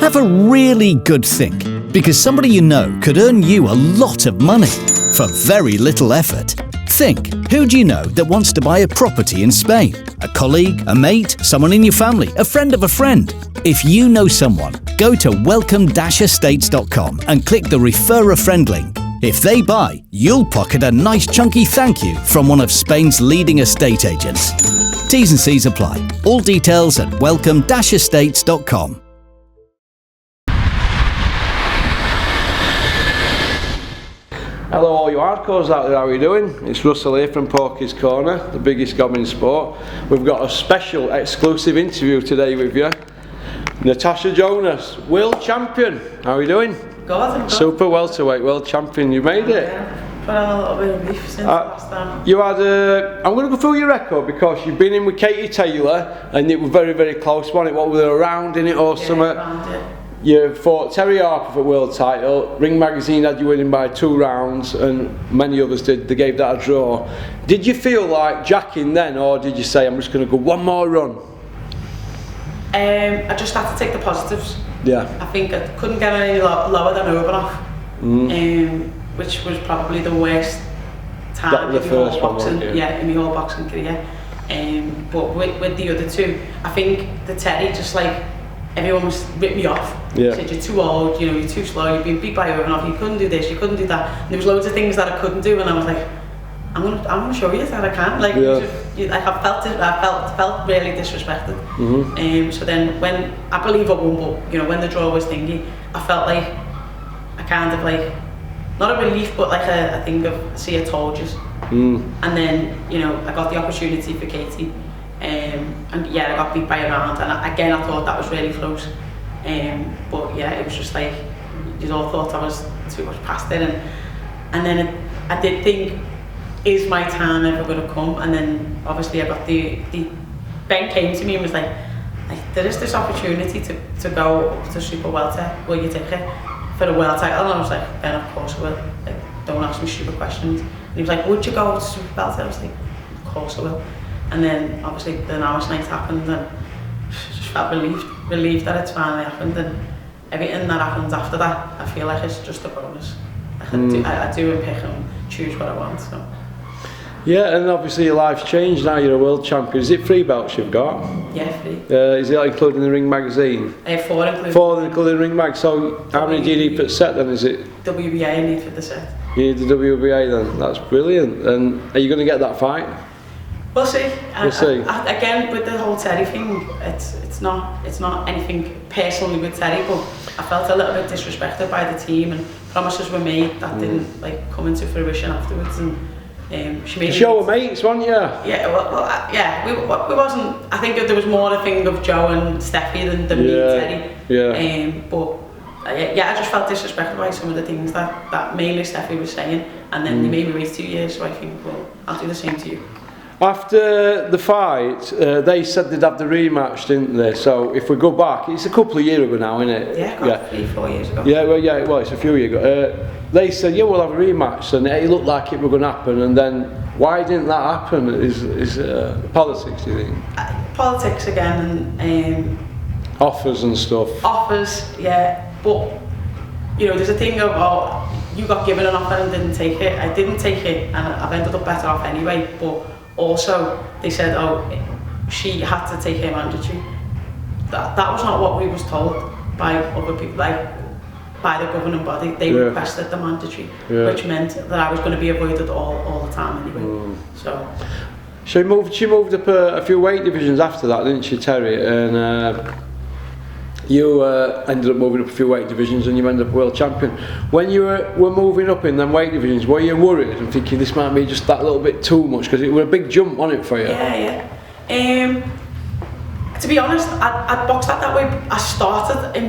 Have a really good think, because somebody you know could earn you a lot of money for very little effort. Think, who do you know that wants to buy a property in Spain? A colleague, a mate, someone in your family, a friend of a friend? If you know someone, go to welcome-estates.com and click the Refer a Friend link. If they buy, you'll pocket a nice chunky thank you from one of Spain's leading estate agents. T's and C's apply. All details at welcome-estates.com. Hello all you hardcores out there, how are you doing? It's Russell here from Porky's Corner, the biggest gob in sport. We've got a special exclusive interview today with you. Natasha Jonas, world champion. How are you doing? Good. Super welterweight world champion, you made it. Yeah, put on a little bit of beef since last time. You had I'm going to go through your record because you've been in with Katie Taylor and it was very, very close, wasn't it? What were they, around in it or something? Around it. You fought Terry Harper for world title. Ring Magazine had you winning by 2 rounds, and many others did. They gave that a draw. Did you feel like jacking then, or did you say, I'm just going to go one more run? I just had to take the positives. Yeah. I think I couldn't get any lower than Oberhof, which was probably the worst time in my boxing, in my whole boxing career. But with the other two, I think the Terry just like. Everyone was ripped me off. Yeah. Said you're too old, you're too slow, you've been beat by Oberhof, you couldn't do this, you couldn't do that. And there was loads of things that I couldn't do, and I was like, I'm gonna show you that I can. Like, I felt really disrespected. So then when I believe I won, but when the draw was thingy, I felt like I kind of like not a relief, but like a thing of see I told you. And then I got the opportunity for Katie. And yeah, I got beat by a round, and again I thought that was really close. But yeah, it was just like you all thought I was too much past it, and then I did think, is my time ever going to come? And then obviously I got the Ben came to me and was like there is this opportunity to go up to super welter. Will you take it for the world title? And I was like, Ben, of course I will. Like, don't ask me stupid questions. And he was like, would you go to super welter? I was like, of course I will. And then obviously the Norris night happened, and just felt relieved that it's finally happened, and everything that happens after that, I feel like it's just a bonus. I do and pick and choose what I want. So. Yeah, and obviously your life's changed now. You're a world champion. Is it 3 belts you've got? Yeah, 3. Is it including the Ring Magazine? 4 including. 4 including Ring Mag. So how many do you need for the set then? Is it? WBA I need for the set. You need the WBA then. That's brilliant. And are you going to get that fight? We'll see. We'll see. Again, with the whole Terry thing, it's not anything personally with Terry, but I felt a little bit disrespected by the team, and promises were made that didn't come into fruition afterwards. And she made. Show were mates, weren't you? Yeah. We wasn't. I think there was more a thing of Joe and Steffi than me and Terry. Yeah. But I just felt disrespected by some of the things that mainly Steffi was saying, and then they made me wait 2 years. So I think, well, I'll do the same to you. After the fight, they said they'd have the rematch, didn't they? So if we go back, it's a couple of years ago now, isn't it? Yeah, 3-4 years ago. Yeah, well, it's a few years ago. They said, yeah, we'll have a rematch, and it looked like it was going to happen, and then why didn't that happen? Is politics, do you think? Politics again, and offers and stuff. Offers, yeah, but there's a thing of, you got given an offer and didn't take it. I didn't take it, and I've ended up better off anyway, but also they said, she had to take her mandatory. That was not what we was told by other people, like by the governing body. They requested the mandatory, which meant that I was going to be avoided all the time anyway. So she moved up a few weight divisions after that, didn't she, Terry? And you ended up moving up a few weight divisions, and you ended up world champion. When you were moving up in them weight divisions, were you worried and thinking this might be just that little bit too much? Because it was a big jump, wasn't it, for you? Yeah. To be honest, I boxed at that weight. I started in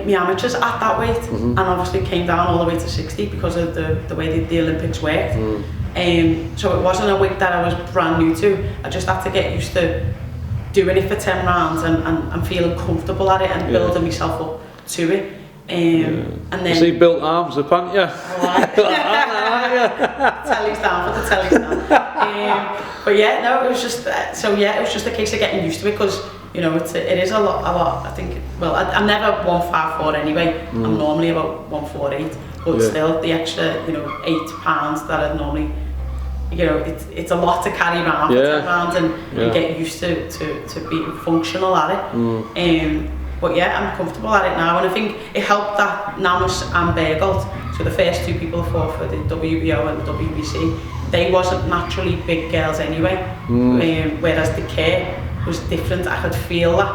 my amateurs at that weight, and obviously came down all the way to 60 because of the way the Olympics worked. So it wasn't a weight that I was brand new to. I just had to get used to doing it for 10 rounds and feeling comfortable at it and building myself up to it. And then so you built arms up, haven't you? Telly's down for the telly's down. But yeah, no, it was just it was just a case of getting used to it, because you know, it is a lot. I think. Well, I'm never 154 anyway. I'm normally about 148, but still the extra, you know, 8 pounds that I normally, you know, it's a lot to carry around for 10 rounds, and you get used to being functional at it. But yeah, I'm comfortable at it now, and I think it helped that Namas and Bergold, so the first 2 people fought for the WBO and the WBC, they wasn't naturally big girls anyway, whereas the care was different. I could feel that.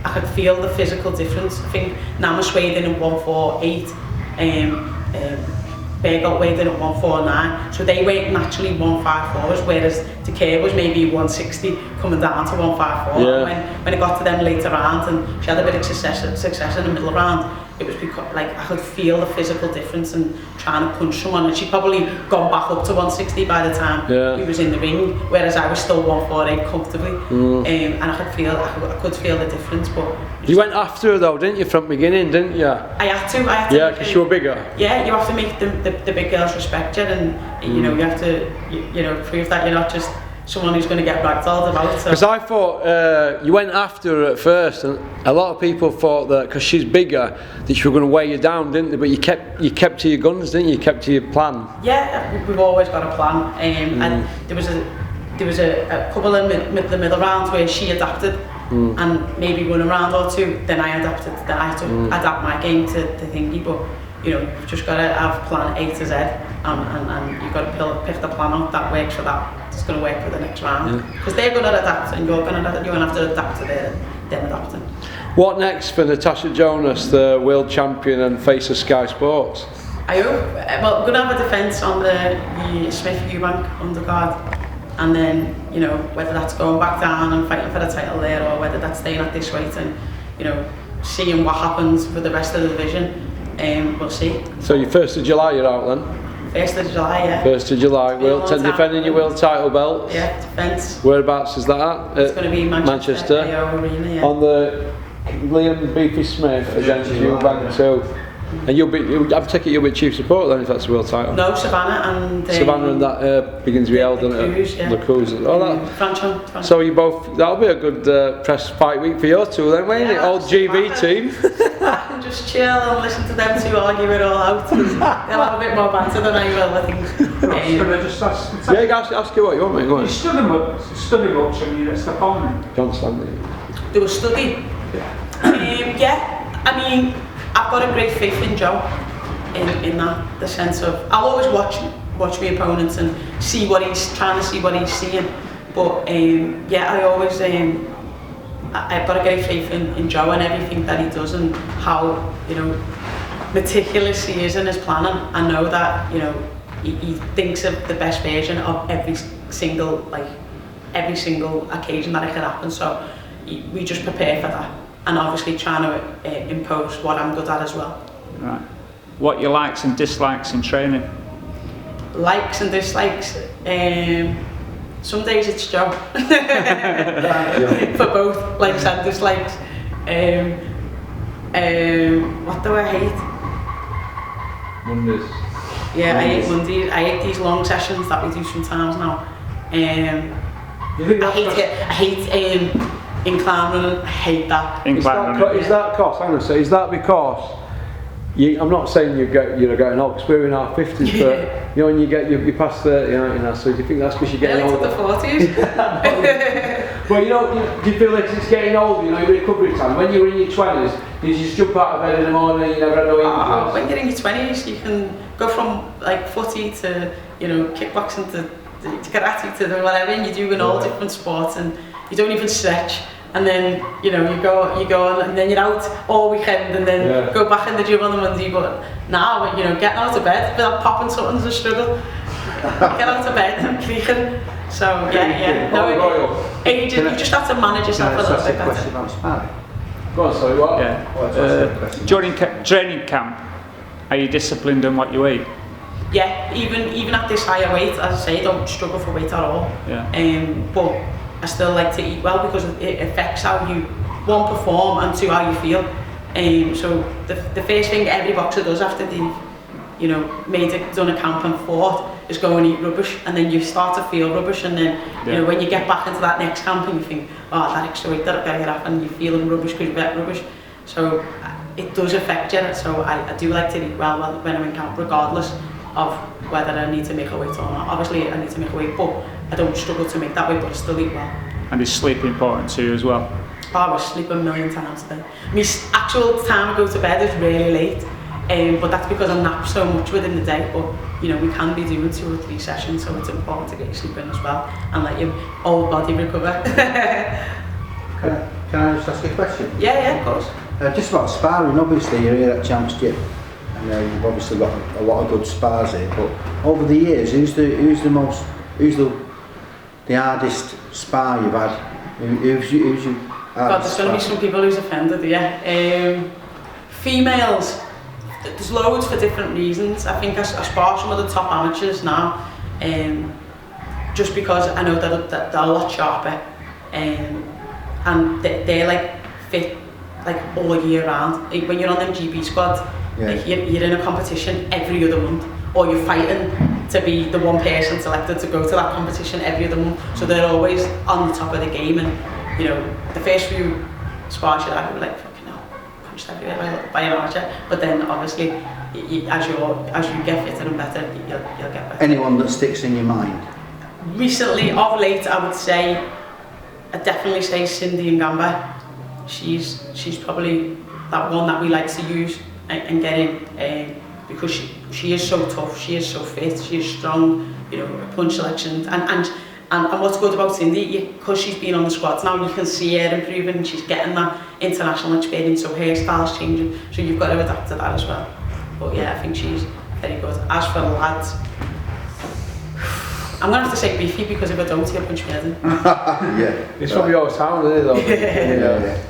I could feel the physical difference. I think Namas weighed in at 148, Bergold weighed in at 149, so they weren't naturally 154s, whereas the care was maybe 160 coming down to 154. When it got to them later rounds and she had a bit of success in the middle round, it was because, like, I could feel the physical difference and trying to punch someone, and she'd probably gone back up to 160 by the time we was in the ring, whereas I was still 148 comfortably, and I could feel the difference. But you went after her though, didn't you, from the beginning, didn't you? I had to. Yeah, because you were bigger. Yeah, you have to make the big girls respect you, and you know, you have to you know, prove that you're not just someone who's going to get ragdolled about. Because I thought you went after her at first, and a lot of people thought that because she's bigger that she was going to weigh you down, didn't they? But you kept to your guns, didn't you? You kept to your plan. Yeah, we've always got a plan, and there was a couple of the middle rounds where she adapted, and maybe won a round or 2. Then I adapted. Then I had to adapt my game to the thingy, but you know, you've just got to have plan A to Z, and you've got to pick the plan out that works for that. It's going to work for the next round, because they're going to adapt, and you're going to have to adapt to them adapting. What next for Natasha Jonas, the world champion and face of Sky Sports? I hope. Well, we're going to have a defence on the Smith Eubank undercard, and then, you know, whether that's going back down and fighting for the title there, or whether that's staying at this weight and, you know, seeing what happens for the rest of the division. We'll see. So your 1st of July you're out then? 1st of July, yeah. 1st of July, defending your world title belt. Yeah, defence. Whereabouts is that at? It's going to be Manchester. Arena, yeah. On the Liam Beefy Smith against Eubank too. And I take it you'll be chief support then if that's the world title? No, Savannah and that begins to be held in the Cruise. Franchon. So you both, that'll be a good press fight week for your two then, won't it? Old GB team. I can just chill and listen to them two argue it all out. They'll have a bit more banter than I will, I think. Can I just ask? Yeah, ask you what you want, mate. Go on. You study much and you're the opponent. John Stanley. Do a study? Yeah, I mean, I've got a great faith in Joe, in that, the sense of, I'll always watch my opponents and see what he's trying to see, what he's seeing. But yeah, I always, I've got a great faith in Joe and everything that he does, and how, you know, meticulous he is in his planning. I know that, you know, he thinks of the best version of every single occasion that it could happen. So we just prepare for that, and obviously trying to impose what I'm good at as well. Right. What your likes and dislikes in training? Likes and dislikes. Some days it's Joe. For both likes and dislikes. What do I hate? Mondays. Yeah, I hate Mondays. I hate these long sessions that we do sometimes now. I hate incline running. I hate that. Is that cost? I'm going to say, is that because I'm not saying you're getting old, because we're in our 50s, but you know, when you're past 30, aren't you now? So do you think that's because you're getting older? The 40s. Well, you know, do you feel like it's getting older? You know, your recovery time. When you were in your 20s, did you just jump out of bed in the morning and you never had no injuries? When you're in your 20s, you can go from like footy to, you know, kickboxing to karate to whatever, and you're doing all different sports, and you don't even stretch. And then, you know, you go and then you're out all weekend, and then go back in the gym on the Monday. But now, you know, getting out of bed without popping something's a struggle. Get out of bed and creaking. So age, you just have to manage yourself a little bit better. Go on, sorry, what? Yeah. During training camp, are you disciplined in what you eat? Yeah, even at this higher weight, as I say, I don't struggle for weight at all. Yeah. But I still like to eat well, because it affects how you, one, perform, and two, how you feel. So the first thing every boxer does after they've, you know, done a camp and fought, is go and eat rubbish, and then you start to feel rubbish, and then you know, when you get back into that next camp and you think, oh, that extra weight that I've got to get off, and you're feeling rubbish because you get rubbish. So it does affect you. So I do like to eat well when I'm in camp, regardless of whether I need to make a weight or not. Obviously I need to make a weight, but I don't struggle to make that weight, but I still eat well. And is sleep important to you as well? Oh, I sleep a million times a day. My actual time I go to bed is really late, but that's because I nap so much within the day. But you know, we can be doing 2 or 3 sessions, so it's important to get your sleep in as well and let your old body recover. Can I just ask you a question? Yeah, of course. Just about sparring, obviously you're here at Champs Gym, and you've obviously got a lot of good spars here, but over the years, who's the hardest spar you've had? Who's you God, there's going to be some people who's offended, yeah. Females, there's loads for different reasons. I think I spar some of the top amateurs now, just because I know that they're a lot sharper, and they're like fit like all year round. Like, when you're on them GB squad, like you're in a competition every other month, or you're fighting to be the one person selected to go to that competition every other month. So they're always on the top of the game, and you know, the first few spars you'd have, you'd be like, fucking hell, punched everywhere by an amateur. But then obviously, as you get fitter and better, you'll get better. Anyone that sticks in your mind? Recently, of late, I would say, I definitely say Cindy Ngamba. She's probably that one that we like to use and get in, because she is so tough, she is so fit, she is strong, you know, punch selections, and what's good about Cindy, because she's been on the squads now, you can see her improving, and she's getting that international experience, so her style's changing, so you've got to adapt to that as well. But yeah, I think she's very good. As for the lads, I'm going to have to say Beefy, because if I don't, he'll punch me head in. Yeah. He's from your town, isn't he, though?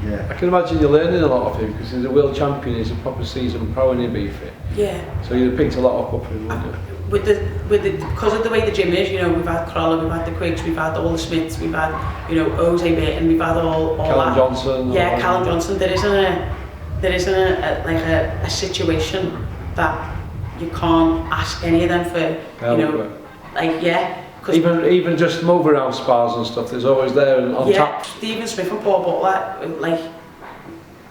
Yeah. I can imagine you're learning a lot of him, because he's a world champion, he's a proper seasoned pro in Beefy. Yeah. So you've picked a lot up of him, wouldn't you? Because of the way the gym is, you know, we've had Crawler, we've had the Quiggs, we've had all the Smiths, we've had, you know, Jose Burton, we've had all Callum that. Johnson. Yeah, Callum Johnson. There isn't a situation that you can't ask any of them for, you know, like, yeah. Even just move around spars and stuff, there's always there and on top. Stephen Smith and Paul Butler, like,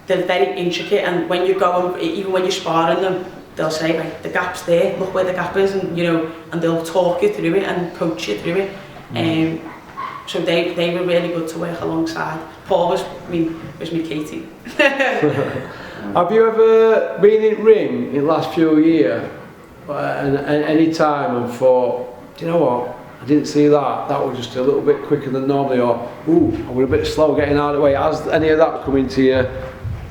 they're very intricate, and when you go, even when you're sparring them, they'll say, like, the gap's there, look where the gap is, and you know, and they'll talk you through it and coach you through it. So they were really good to work alongside. Paul was my Katie. Have you ever been in ring in the last few years, and any time, and thought, do you know what? I didn't see that. That was just a little bit quicker than normally, or ooh, I was a bit slow getting out of the way. Has any of that come into your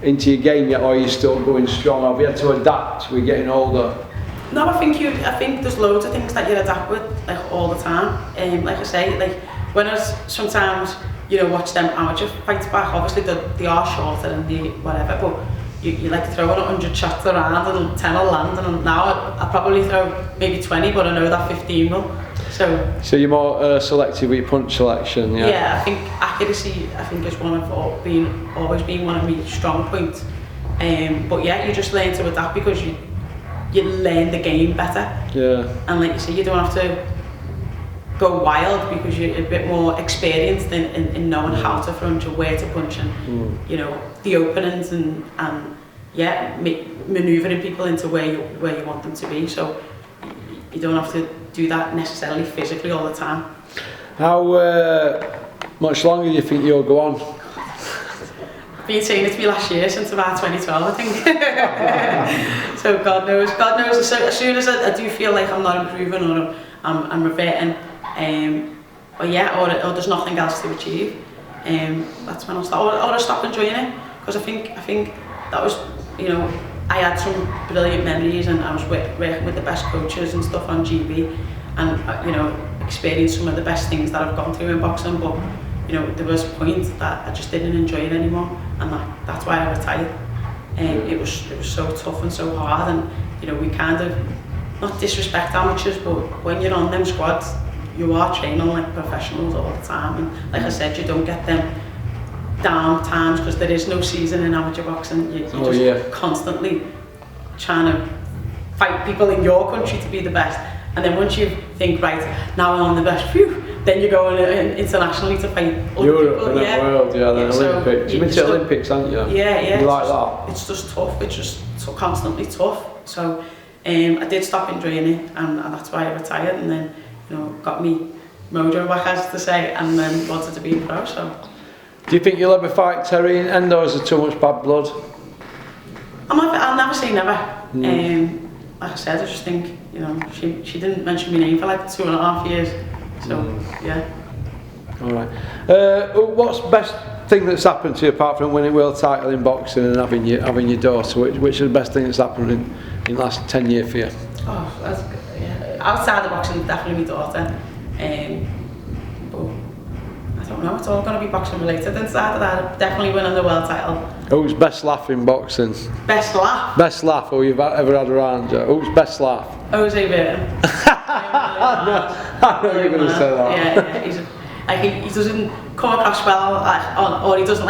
game yet, or are you still going strong? Have you had to adapt with getting older? No, I think there's loads of things that you adapt with, like, all the time. Like I say, like, when I sometimes, you know, watch them amateur fights back, obviously they are shorter and they whatever, but you like throwing 100 shots around and 10 will land, and now I probably throw maybe 20, but I know that 15 will. So you're more selective with your punch selection, yeah? Yeah, I think accuracy, is always been one of my strong points. But yeah, you just learn to adapt because you learn the game better. Yeah. And like you say, you don't have to go wild because you're a bit more experienced in knowing how to punch and where to punch, and you know, the openings and yeah, manoeuvring people into where you want them to be. So you don't have to do that necessarily physically all the time. How much longer do you think you'll go on? I've been saying it to me last year, since about 2012, I think. So God knows. As soon as I do feel like I'm not improving, or I'm reverting, or yeah, or there's nothing else to achieve, that's when I'll stop, or I stop enjoying it, because I think that was, you know, I had some brilliant memories, and I was working with the best coaches and stuff on GB, and you know, experienced some of the best things that I've gone through in boxing. But you know, there was a point that I just didn't enjoy it anymore, and that's why I retired. It was so tough and so hard, and you know, we kind of, not disrespect amateurs, but when you're on them squads, you are training like professionals all the time, and like I said, you don't get them down times because there is no season in amateur boxing. You're just constantly trying to fight people in your country to be the best. And then once you think, right, now I'm on the best, phew, then you go internationally to fight other Europe people. and the world, yeah, then so Olympics. You've been to Olympics, haven't you? Yeah. You like that? It's just tough. It's just so constantly tough. So I did stop enjoying it, and that's why I retired, and then got me mojo back, as to say, and then wanted to be a pro. So. Do you think you'll ever fight Terry in end, or is there too much bad blood? I'll never say never. Like I said, I just think, she didn't mention my name for like 2.5 years. So, yeah. All right. What's the best thing that's happened to you apart from winning world title in boxing and having your daughter? Which is the best thing that's happened in the last 10 years for you? Oh, that's good. Yeah. Outside of boxing, definitely my daughter. But I don't know, it's all going to be boxing related. Inside of that, definitely winning the world title. Who's best laugh in boxing? Best laugh? Best laugh who you've ever had around you? Who's best laugh? Jose Burton. I know you're going to say that. Yeah, he doesn't come across well, or he doesn't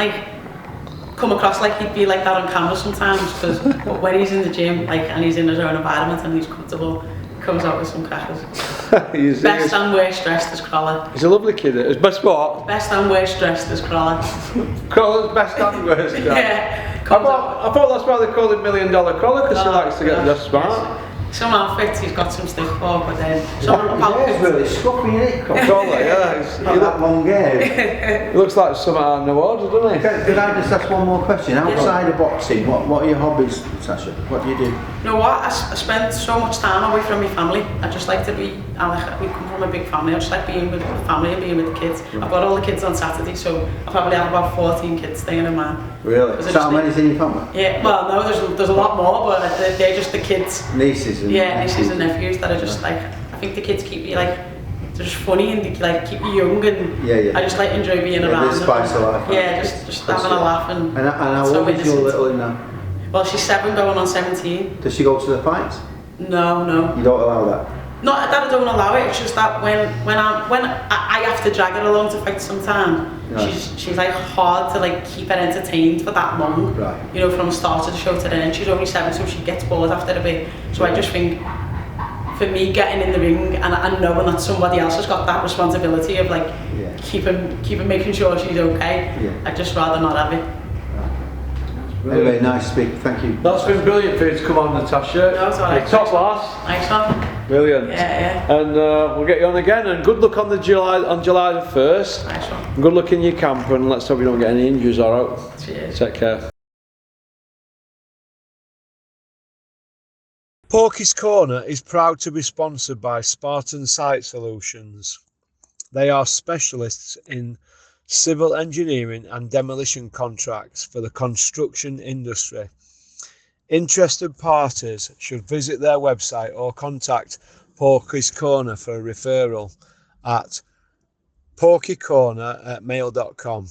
come across like he'd be like that on camera sometimes, because when he's in the gym and he's in his own environment and he's comfortable, he comes out with some crackers. Best and worst dressed as Crawler. He's a lovely kid. His best what? Best and worst dressed as Crawler. Crawler's best and worst dressed? Yeah. I thought that's why they call him $1 Million Crawler, because he likes to get dressed smart. Some outfits he's got some stick for, but then some His hair's really scruffy, isn't it? Crawler, yeah. He's Not that long hair. He looks like something out of the water, doesn't he? Could I just ask one more question? Outside of boxing, what are your hobbies, Natasha? What do you do? You know what? I spend so much time away from my family. I just like to be. We come from a big family. I just like being with the family and being with the kids. I've got all the kids on Saturday, so I probably have about 14 kids staying in mine. Really? So how many's in your family? Yeah. Well, no, there's a lot more, but they're just the kids. Nieces and nieces and nephews that are just I think the kids keep you they're just funny and they keep you young, and I just enjoy being around them. Spice of life. Yeah, just having a laugh and how old is your little in now? Well, she's 7 going on 17. Does she go to the fights? No. You don't allow that? Not that I don't allow it, it's just that when I have to drag her along to fight sometimes, she's hard to keep her entertained for that long. Right. From start of the show to the end. She's only 7, so she gets bored after a bit. So I just think, for me, getting in the ring and knowing that somebody else has got that responsibility of keeping making sure she's okay, I'd just rather not have it. Anyway, nice to speak. Thank you. That's been brilliant for you to come on, Natasha. No, it's alright. Top class. Nice one. Brilliant. Yeah. And we'll get you on again. And good luck on July the 1st. Nice one. And good luck in your camp, and let's hope you don't get any injuries. All right. Cheers. Take care. Porky's Corner is proud to be sponsored by Spartan Site Solutions. They are specialists in civil engineering and demolition contracts for the construction industry. Interested parties should visit their website or contact Porky's Corner for a referral at porkycorner@mail.com.